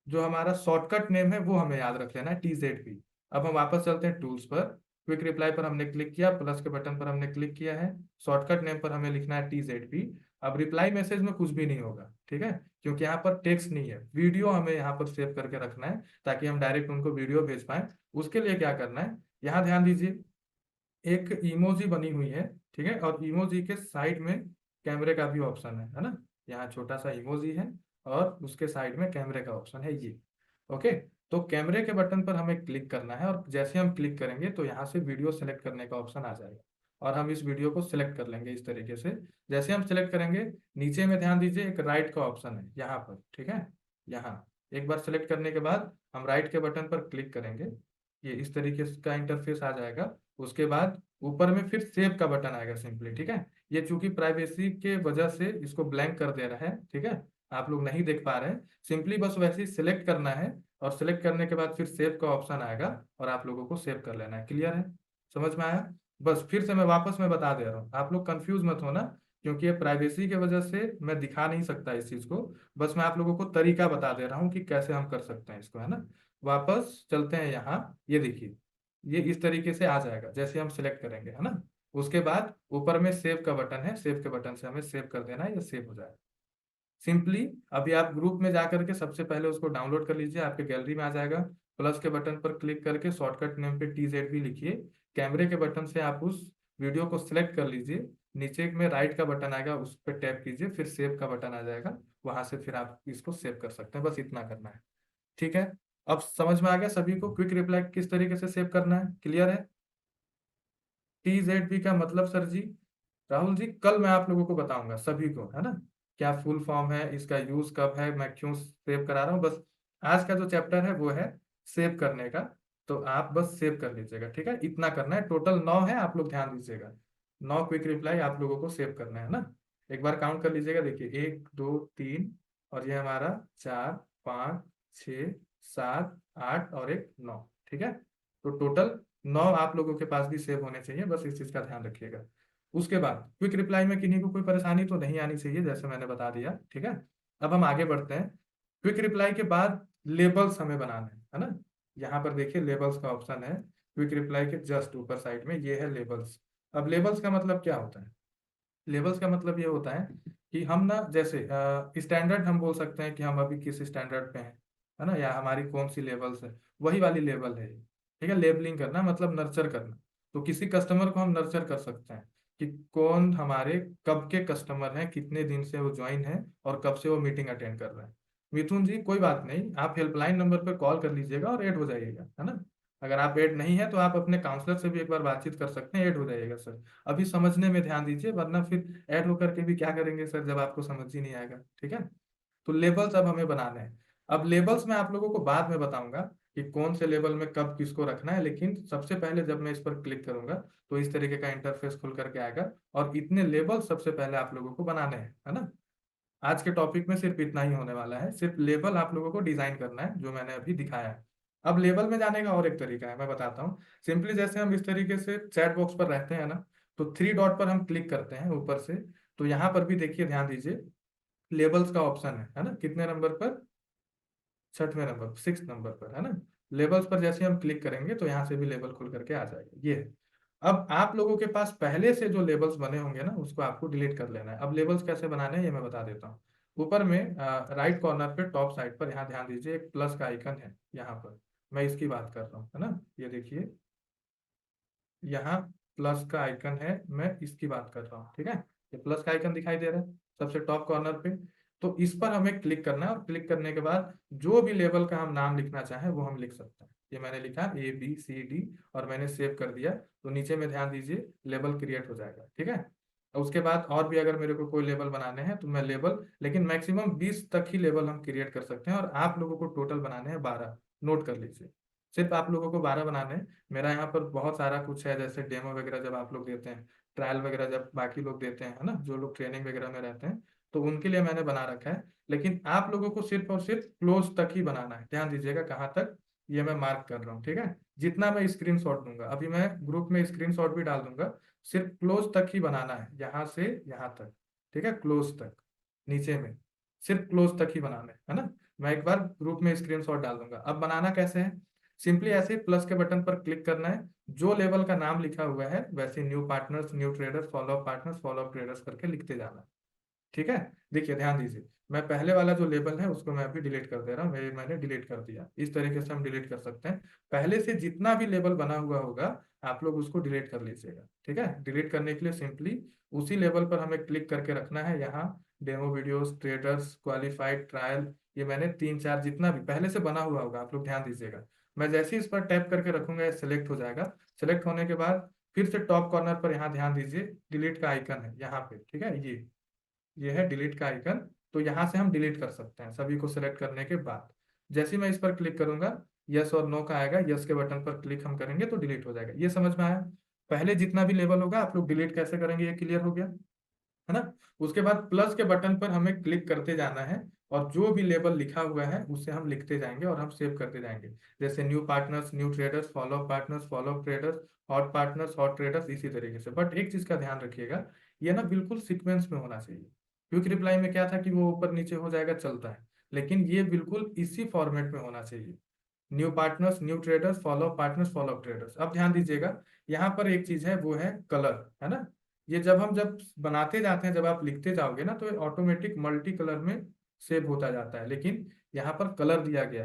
A: जो हमारा शॉर्टकट नेम है वो हमें याद रख लेना है, TZP। अब हम वापस चलते हैं टूल्स पर, क्विक रिप्लाई पर हमने क्लिक किया, प्लस के बटन पर हमने क्लिक किया है, शॉर्टकट नेम पर हमें लिखना है TZP। अब रिप्लाई मैसेज में कुछ भी नहीं होगा, ठीक है, क्योंकि यहाँ पर टेक्स्ट नहीं है, वीडियो हमें यहाँ पर सेव करके रखना है ताकि हम डायरेक्ट उनको वीडियो भेज पाए। उसके लिए क्या करना है, यहाँ ध्यान दीजिए, एक इमोजी बनी हुई है, ठीक है, और इमोजी के साइड में कैमरे का भी ऑप्शन है ना। यहाँ छोटा सा इमोजी है और उसके साइड में कैमरे का ऑप्शन है, ये ओके। तो कैमरे के बटन पर हमें क्लिक करना है, और जैसे हम क्लिक करेंगे तो यहाँ से वीडियो सेलेक्ट करने का ऑप्शन आ जाएगा, और हम इस वीडियो को सिलेक्ट कर लेंगे इस तरीके से। जैसे हम सिलेक्ट करेंगे, नीचे में ध्यान दीजिए एक राइट का ऑप्शन है यहाँ पर, ठीक है, यहाँ एक बार सेलेक्ट करने के बाद हम राइट के बटन पर क्लिक करेंगे, ये इस तरीके का इंटरफेस आ जाएगा। उसके बाद ऊपर में फिर सेव का बटन आएगा सिंपली, ठीक है। ये चूंकि प्राइवेसी के वजह से इसको ब्लैंक कर दे रहा है, ठीक है, आप लोग नहीं देख पा रहे हैं। सिंपली बस वैसे ही सिलेक्ट करना है और सिलेक्ट करने के बाद फिर सेव का ऑप्शन आएगा और आप लोगों को सेव कर लेना है। क्लियर है, समझ में आया? बस फिर से मैं वापस में बता दे रहा हूँ, आप लोग कंफ्यूज मत होना, क्योंकि ये प्राइवेसी के वजह से मैं दिखा नहीं सकता इस चीज को। बस मैं आप लोगों को तरीका बता दे रहा हूँ कि कैसे हम कर सकते हैं इसको, है ना। वापस चलते हैं यहाँ, ये देखिए ये इस तरीके से आ जाएगा जैसे हम सिलेक्ट करेंगे, है ना। उसके बाद ऊपर में सेव का बटन है, सेव के बटन से हमें सेव कर देना है, या सेव हो जाएगा सिंपली। अभी आप ग्रुप में जाकर के सबसे पहले उसको डाउनलोड कर लीजिए, आपके गैलरी में आ जाएगा। प्लस के बटन पर क्लिक करके शॉर्टकट नेम पे TZB लिखिए। कैमरे के बटन से आप उस वीडियो को सिलेक्ट कर लीजिए, नीचे में राइट का बटन आएगा उस पर टैप कीजिए, फिर सेव का बटन आ जाएगा, वहां से फिर आप इसको सेव कर सकते हैं। बस इतना करना है, ठीक है। अब समझ में आ गया सभी को क्विक रिप्लाई किस तरीके से सेव करना है? क्लियर है? TZB का मतलब सर जी, राहुल जी कल मैं आप लोगों को बताऊंगा सभी को, है ना, क्या फुल फॉर्म है, इसका यूज कब है, मैं क्यों सेव करा रहा हूँ। बस आज का जो चैप्टर है वो है सेव करने का, तो आप बस सेव कर लीजिएगा, ठीक है। इतना करना है, टोटल 9 है, आप लोग ध्यान दीजिएगा। 9 क्विक रिप्लाई आप लोगों को सेव करना है ना। एक बार काउंट कर लीजिएगा, देखिए 1 2 3, और ये हमारा 4 5 6 7 8 और एक 9, ठीक है। तो टोटल 9 आप लोगों के पास भी सेव होने चाहिए, बस इस चीज का ध्यान रखिएगा। उसके बाद क्विक रिप्लाई में किन्हीं को कोई परेशानी तो नहीं आनी चाहिए, जैसे मैंने बता दिया, ठीक है। अब हम आगे बढ़ते हैं। क्विक रिप्लाई के बाद लेबल्स हमें बनाने हैं, है ना। यहाँ पर देखिए लेबल्स का ऑप्शन है, क्विक रिप्लाई के जस्ट ऊपर साइड में ये है लेबल्स। अब लेबल्स का मतलब क्या होता है? लेवल्स का मतलब ये होता है कि हम ना, जैसे स्टैंडर्ड हम बोल सकते हैं कि हम अभी किस स्टैंडर्ड पे हैं, है ना, या हमारी कौन सी लेवल्स है, वही वाली लेवल है ये, ठीक है। लेबलिंग करना मतलब नर्चर करना। तो किसी कस्टमर को हम नर्चर कर सकते हैं कि कौन हमारे कब के कस्टमर हैं, कितने दिन से वो ज्वाइन है और कब से वो मीटिंग अटेंड कर रहे हैं। मिथुन जी कोई बात नहीं, आप हेल्पलाइन नंबर पर कॉल कर लीजिएगा और ऐड हो जाइएगा, है ना। अगर आप ऐड नहीं है तो आप अपने काउंसलर से भी एक बार बातचीत कर सकते हैं, ऐड हो जाइएगा सर। अभी समझने में ध्यान दीजिए, वरना फिर ऐड होकर के भी क्या करेंगे सर जब आपको समझ ही नहीं आएगा, ठीक है। तो लेबल्स अब हमें बनाने हैं। अब लेबल्स मैं आप लोगों को बाद में बताऊंगा कि कौन से लेबल में कब किसको रखना है, लेकिन सबसे पहले जब मैं इस पर क्लिक करूंगा तो इस तरीके का इंटरफेस खुल करके आएगा, और इतने लेबल सबसे पहले आप लोगों को बनाने हैं, है ना। आज के टॉपिक में सिर्फ इतना ही होने वाला है, सिर्फ लेबल आप लोगों को डिजाइन करना है जो मैंने अभी दिखाया है। अब लेबल में जाने का और एक तरीका है, मैं बताता हूँ। सिंपली जैसे हम इस तरीके से चैट बॉक्स पर रहते हैं ना, तो 3 डॉट पर हम क्लिक करते हैं ऊपर से, तो यहाँ पर भी देखिए ध्यान दीजिए लेबल्स का ऑप्शन है ना, कितने नंबर पर? 6वें नंबर, 6 नंबर पर, है ना। लेबल्स पर जैसे हम क्लिक करेंगे तो यहाँ से भी लेबल खुल करके आ जाएगा, ये है। अब आप लोगों के पास पहले से जो लेबल्स बने होंगे ना, उसको आपको डिलीट कर लेना है। अब लेबल्स कैसे बनाने हैं ये मैं बता देता हूँ। ऊपर में राइट कॉर्नर पे टॉप साइड पर, यहाँ ध्यान दीजिए एक प्लस का आइकन है, यहाँ पर मैं इसकी बात कर रहा हूँ, है ना। ये देखिए यहाँ प्लस का आइकन है, मैं इसकी बात कर रहा हूँ, ठीक है। ये प्लस का आइकन दिखाई दे रहा है सबसे टॉप कॉर्नर पे, तो इस पर हमें क्लिक करना है, और क्लिक करने के बाद जो भी लेवल का हम नाम लिखना चाहें वो हम लिख सकते हैं। ये मैंने लिखा ABCD और मैंने सेव कर दिया, तो नीचे में ध्यान दीजिए लेवल क्रिएट हो जाएगा, ठीक है। और उसके बाद और भी अगर मेरे को कोई लेवल बनाने हैं तो मैं लेवल, लेकिन मैक्सिमम 20 तक ही लेवल हम क्रिएट कर सकते हैं, और आप लोगों को टोटल बनाने हैं 12, नोट कर लीजिए। सिर्फ आप लोगों को 12 बनाने हैं। मेरा यहाँ पर बहुत सारा कुछ है, जैसे डेमो वगैरह जब आप लोग देते हैं, ट्रायल वगैरह जब बाकी लोग देते हैं, है ना, जो लोग ट्रेनिंग वगैरह में रहते हैं, तो उनके लिए मैंने बना रखा है। लेकिन आप लोगों को सिर्फ और सिर्फ क्लोज तक ही बनाना है, ध्यान दीजिएगा कहाँ तक, ये मैं मार्क कर रहा हूँ, ठीक है। जितना मैं स्क्रीनशॉट दूंगा, अभी मैं ग्रुप में स्क्रीनशॉट भी डाल दूंगा, सिर्फ क्लोज तक ही बनाना है, यहाँ से यहाँ तक, ठीक है, क्लोज तक, नीचे में सिर्फ क्लोज तक ही बनाना है ना। मैं एक बार ग्रुप में स्क्रीनशॉट डाल दूंगा। अब बनाना कैसे है? सिंपली ऐसे प्लस के बटन पर क्लिक करना है, जो लेवल का नाम लिखा हुआ है वैसे new partners, new traders, follow up partners, follow up traders करके लिखते जाना, ठीक है। देखिए ध्यान दीजिए, मैं पहले वाला जो लेबल है उसको मैं अभी डिलीट कर दे रहा हूँ, मैंने डिलीट कर दिया। इस तरीके से हम डिलीट कर सकते हैं। पहले से जितना भी लेबल बना हुआ होगा आप लोग उसको डिलीट कर लीजिएगा, ठीक है। डिलीट करने के लिए सिंपली उसी लेवल पर हमें क्लिक करके रखना है, यहाँ demo videos, traders, qualified, trial, ये मैंने 3 4 जितना भी पहले से बना हुआ होगा आप लोग ध्यान दीजिएगा। मैं जैसे ही इस पर टैप करके रखूंगा ये सिलेक्ट हो जाएगा। सिलेक्ट होने के बाद फिर से टॉप कॉर्नर पर यहाँ ध्यान दीजिए डिलीट का आइकन है यहाँ पे, ठीक है। ये है डिलीट का आइकन, तो यहाँ से हम डिलीट कर सकते हैं सभी को सिलेक्ट करने के बाद। जैसे ही मैं इस पर क्लिक करूंगा यस और नो का आएगा, यस के बटन पर क्लिक हम करेंगे तो डिलीट हो जाएगा। ये समझ में आया? पहले जितना भी लेवल होगा आप लोग डिलीट कैसे करेंगे ये क्लियर हो गया है ना। उसके बाद प्लस के बटन पर हमें क्लिक करते जाना है और जो भी लेबल लिखा हुआ है उसे हम लिखते जाएंगे और हम सेव करते जाएंगे। जैसे new partners, new traders, follow partners, follow traders, hot partners, hot traders, इसी तरीके से। बट एक चीज का ध्यान रखिएगा, ये ना बिल्कुल सीक्वेंस में होना चाहिए। क्विक रिप्लाई में क्या था कि वो ऊपर नीचे हो जाएगा, चलता है, लेकिन ये बिल्कुल इसी फॉर्मेट में होना चाहिए। New partners, new traders, follow partners, follow traders. अब ध्यान दीजिएगा, यहाँ पर एक चीज है वो है कलर, है ना। ये जब बनाते जाते हैं, जब आप लिखते जाओगे ना, तो ये ऑटोमेटिक मल्टी कलर में सेव होता जाता है, लेकिन यहाँ पर कलर दिया गया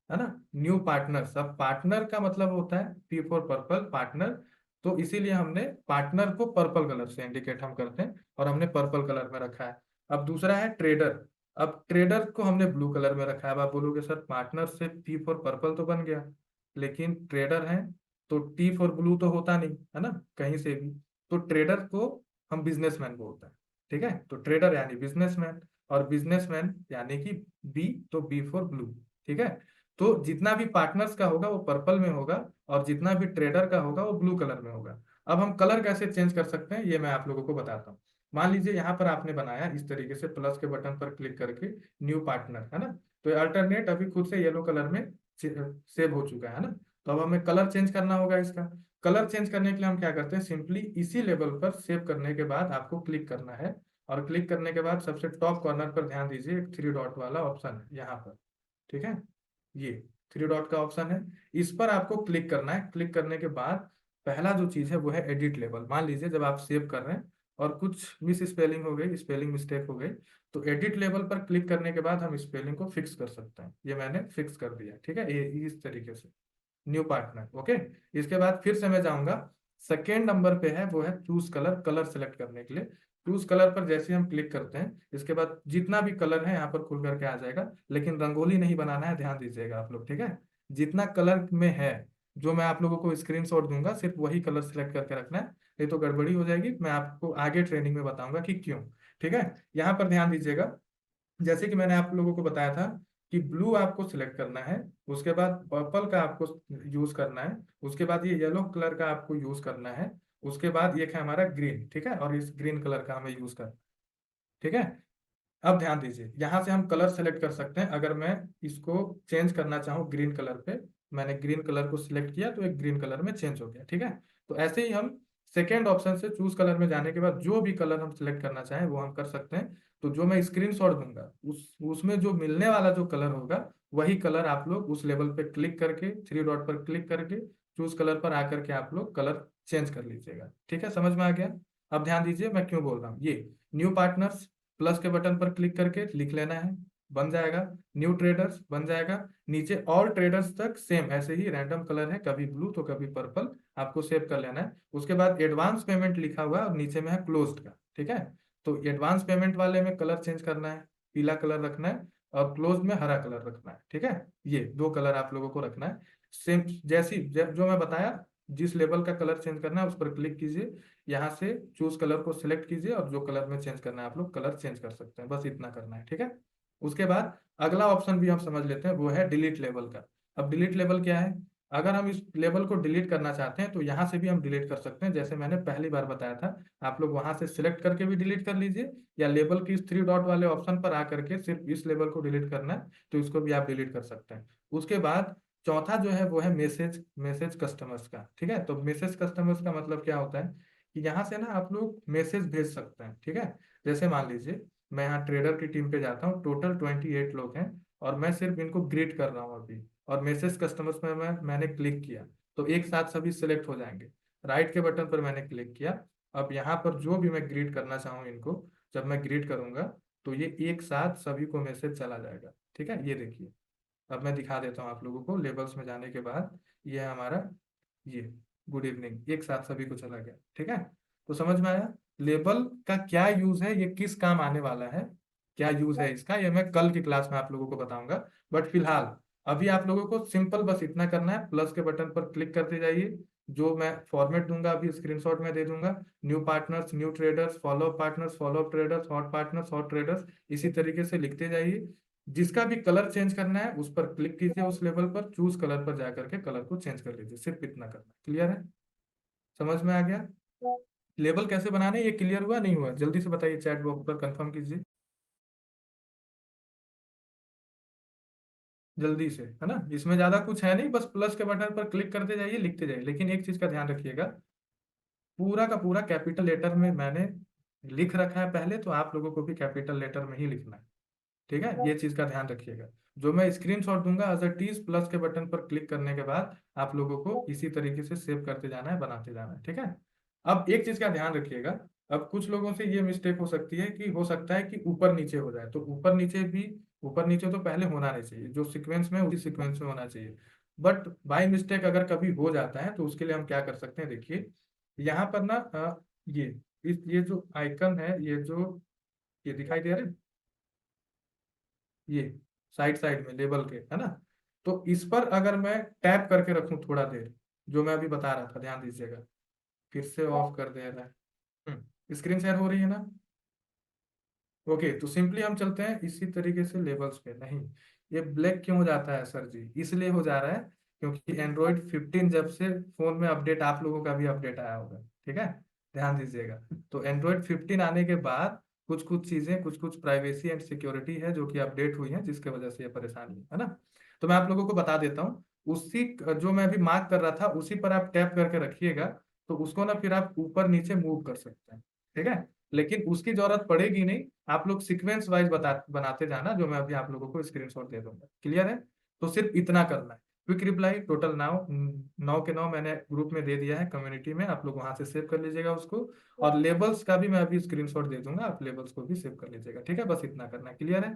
A: है ना। न्यू पार्टनर्स, अब पार्टनर का मतलब होता है P फॉर पर्पल, पार्टनर, तो इसीलिए हमने पार्टनर को पर्पल कलर से इंडिकेट हम करते हैं और हमने पर्पल कलर में रखा है। अब दूसरा है ट्रेडर, अब ट्रेडर को हमने ब्लू कलर में रखा है। अब आप बोलोगे सर पार्टनर से P फॉर पर्पल तो बन गया, लेकिन ट्रेडर है तो T फॉर ब्लू तो होता नहीं है ना कहीं से भी, तो ट्रेडर को हम बिजनेसमैन बोलते हैं, ठीक है। तो ट्रेडर यानी बिजनेसमैन, और बिजनेसमैन यानी कि बी, तो बी फॉर ब्लू, ठीक है। तो जितना भी पार्टनर्स का होगा वो पर्पल में होगा और जितना भी ट्रेडर का होगा वो ब्लू कलर में होगा। अब हम कलर कैसे चेंज कर सकते हैं ये मैं आप लोगों को बताता हूँ। मान लीजिए यहाँ पर आपने बनाया इस तरीके से, प्लस के बटन पर क्लिक करके न्यू पार्टनर, है ना, तो अल्टरनेट अभी खुद से येलो कलर में सेव हो चुका है ना। तो अब हमें कलर चेंज करना होगा इसका। कलर चेंज करने के लिए हम क्या करते हैं, सिंपली इसी लेवल पर सेव करने के बाद आपको क्लिक करना है, और क्लिक करने के बाद सबसे टॉप कॉर्नर पर ध्यान दीजिए एक 3 डॉट वाला ऑप्शन है यहाँ पर, ठीक है। ये 3 डॉट का ऑप्शन है, इस पर आपको क्लिक करना है। क्लिक करने के बाद पहला जो चीज है वो है एडिट लेबल। मान लीजिए जब आप सेव कर रहे हैं और कुछ मिस स्पेलिंग हो गई, स्पेलिंग मिस्टेक हो गई, तो एडिट लेबल पर क्लिक करने के बाद हम स्पेलिंग को फिक्स कर सकते हैं। ये मैंने फिक्स कर दिया, ठीक है, ये इस तरीके से न्यू पार्टनर, ओके। इसके बाद फिर से मैं जाऊंगा, सेकेंड नंबर पे है वो है चूज कलर, कलर सेलेक्ट करने के लिए चूज कलर पर जैसे हम क्लिक करते हैं, इसके बाद जितना भी कलर है यहाँ पर खुल करके आ जाएगा, लेकिन रंगोली नहीं बनाना है, ध्यान दीजिएगा आप लोग, ठीक है। जितना कलर में है, जो मैं आप लोगों को स्क्रीनशॉट दूंगा, सिर्फ वही कलर सेलेक्ट करके रखना है, नहीं तो गड़बड़ी हो जाएगी। मैं आपको आगे ट्रेनिंग में बताऊंगा कि क्यों, ठीक है। यहाँ पर ध्यान दीजिएगा, जैसे कि मैंने आप लोगों को बताया था कि ब्लू आपको सिलेक्ट करना है, उसके बाद पर्पल का आपको यूज करना है, उसके बाद ये येलो कलर का आपको यूज करना है, उसके बाद ये है हमारा ग्रीन, ठीक है, और इस ग्रीन कलर का हमें यूज करना है, ठीक है। अब ध्यान दीजिए, यहाँ से हम कलर सेलेक्ट कर सकते हैं। अगर मैं इसको चेंज करना चाहूँ ग्रीन कलर पे, मैंने ग्रीन कलर को सिलेक्ट किया तो एक ग्रीन कलर में चेंज हो गया, ठीक है। तो ऐसे ही हम सेकेंड ऑप्शन से चूज कलर में जाने के बाद जो भी कलर हम सिलेक्ट करना चाहें वो हम कर सकते हैं। तो जो मैं स्क्रीनशॉट दूंगा उसमें जो मिलने वाला जो कलर होगा वही कलर आप लोग उस लेवल पे क्लिक करके 3 डॉट पर क्लिक करके चूज कलर पर आकर के आप लोग कलर चेंज कर लीजिएगा, ठीक है। समझ में आ गया? अब ध्यान दीजिए मैं क्यों बोल रहा हूँ। ये न्यू पार्टनर्स, प्लस के बटन पर क्लिक करके लिख लेना है, बन जाएगा। न्यू ट्रेडर्स बन जाएगा, नीचे ऑल ट्रेडर्स तक सेम ऐसे ही रैंडम कलर है, कभी ब्लू तो कभी पर्पल, आपको सेव कर लेना है। उसके बाद एडवांस पेमेंट लिखा हुआ है और नीचे में है क्लोज्ड का, ठीक है। तो एडवांस पेमेंट वाले में कलर चेंज करना है, पीला कलर रखना है, और क्लोज में हरा कलर रखना है, ठीक है। ये दो कलर आप लोगों को रखना है, सेम जैसी जो मैं बताया। जिस लेवल का कलर चेंज करना है उस पर क्लिक कीजिए, यहाँ से चूज कलर को सिलेक्ट कीजिए और जो कलर में चेंज करना है आप लोग कलर चेंज कर सकते हैं, बस इतना करना है, ठीक है। उसके बाद अगला ऑप्शन भी हम समझ लेते हैं, वो है डिलीट लेवल का। अब डिलीट लेवल क्या है, अगर हम इस लेवल को डिलीट करना चाहते हैं तो यहाँ से भी हम डिलीट कर सकते हैं, जैसे मैंने पहली बार बताया था। आप लोग वहां से सिलेक्ट करके भी डिलीट कर लीजिए, या लेवल की इस 3 डॉट वाले ऑप्शन पर आकर के सिर्फ इस लेवल को डिलीट करना है तो इसको भी आप डिलीट कर सकते हैं। उसके बाद चौथा जो है वो है मैसेज, मैसेज कस्टमर्स का, ठीक है। तो मैसेज कस्टमर्स का मतलब क्या होता है कि यहाँ से ना आप लोग मैसेज भेज सकते हैं, ठीक है। जैसे मान लीजिए मैं यहाँ ट्रेडर की टीम पे जाता हूँ, टोटल 28 लोग हैं और मैं सिर्फ इनको ग्रीट कर रहा हूँ अभी, और मैसेज कस्टमर्स में मैंने क्लिक किया तो एक साथ सभी सिलेक्ट हो जाएंगे। राइट के बटन पर मैंने क्लिक किया, अब यहाँ पर जो भी मैं ग्रीट करना चाहूँ इनको, जब मैं ग्रीट करूंगा तो ये एक साथ सभी को मैसेज चला जाएगा, ठीक है। ये देखिए, अब मैं दिखा देता हूँ आप लोगों को, लेबल्स में जाने के बाद ये है हमारा, ये गुड इवनिंग एक साथ सभी को चला गया, ठीक है। तो समझ में आया लेबल का क्या यूज है, ये किस काम आने वाला है, क्या यूज है इसका, ये मैं कल की क्लास में आप लोगों को बताऊंगा। बट फिलहाल अभी आप लोगों को सिंपल बस इतना करना है, प्लस के बटन पर क्लिक करते जाइए, जो मैं फॉर्मेट दूंगा अभी स्क्रीनशॉट में दे दूंगा, new partners, new traders, follow partners, follow traders, hot partners, hot traders, इसी तरीके से लिखते जाइए। जिसका भी कलर चेंज करना है उस पर क्लिक कीजिए, उस लेबल पर चूज कलर पर जाकर के कलर को चेंज कर लीजिए, सिर्फ इतना करना है। क्लियर है? समझ में आ गया? लेबल कैसे बनाने, ये क्लियर हुआ नहीं हुआ? जल्दी से बताइए, चैट बॉक्स पर कंफर्म कीजिए जल्दी से, है ना। इसमें ज्यादा कुछ है नहीं, बस प्लस के बटन पर क्लिक करते जाइए, लिखते जाइए। लेकिन एक चीज का ध्यान रखिएगा, पूरा का पूरा कैपिटल लेटर में मैंने लिख रखा है पहले, तो आप लोगों को भी कैपिटल लेटर में ही लिखना है। ठीक है, ये चीज का ध्यान रखिएगा। जो मैं स्क्रीनशॉट दूंगा एज अ टीज, प्लस के बटन पर क्लिक करने के बाद आप लोगों को इसी तरीके से सेव करते जाना है, बनाते जाना है। ठीक है, अब एक चीज का ध्यान रखिएगा, अब कुछ लोगों से ये मिस्टेक हो सकती है कि हो सकता है कि ऊपर नीचे हो जाए, तो ऊपर नीचे भी, ऊपर नीचे तो पहले होना नहीं चाहिए, जो सीक्वेंस में उसी सीक्वेंस में होना चाहिए। बट बाय मिस्टेक अगर कभी हो जाता है तो उसके लिए हम क्या कर सकते हैं, देखिए यहाँ पर ना ये जो आइकन है, ये जो ये दिखाई दे रहा है, ये साइड साइड में लेबल के, है ना। तो इस पर अगर मैं टैप करके रखूं थोड़ा देर, जो मैं अभी बता रहा था, ध्यान दीजिएगा, फिर से ऑफ कर दे रहा है। स्क्रीन शेयर हो रही है ना? ओके, तो सिंपली हम चलते हैं इसी तरीके से लेबल्स पे। नहीं, ये ब्लैक क्यों हो जाता है सर जी? इसलिए हो जा रहा है क्योंकि एंड्रॉइड 15 जब से फोन में अपडेट, आप लोगों का भी अपडेट आया होगा, ठीक है, ध्यान दीजिएगा। तो एंड्रॉइड 15 आने के बाद कुछ कुछ चीजें, कुछ कुछ प्राइवेसी एंड सिक्योरिटी है जो कि अपडेट हुई है, जिसके वजह से ये परेशानी है ना। तो मैं आप लोगों को बता देता हूँ, उसी जो मैं अभी मार्क कर रहा था उसी पर आप टैप करके रखिएगा, तो उसको ना फिर आप ऊपर नीचे मूव कर सकते हैं। ठीक है, लेकिन उसकी जरूरत पड़ेगी नहीं, आप लोग सीक्वेंस वाइज बनाते जाना, जो मैं अभी आप लोगों को स्क्रीनशॉट दे दूंगा। क्लियर है? तो सिर्फ इतना करना है। क्विक रिप्लाई टोटल 9 के 9 मैंने ग्रुप में दे दिया है, कम्युनिटी में, आप लोग वहां से सेव कर लीजिएगा उसको। और लेबल्स का भी मैं अभी स्क्रीनशॉट दे दूंगा, आप लेबल्स को भी सेव कर लीजिएगा। ठीक है, बस इतना करना है। क्लियर है?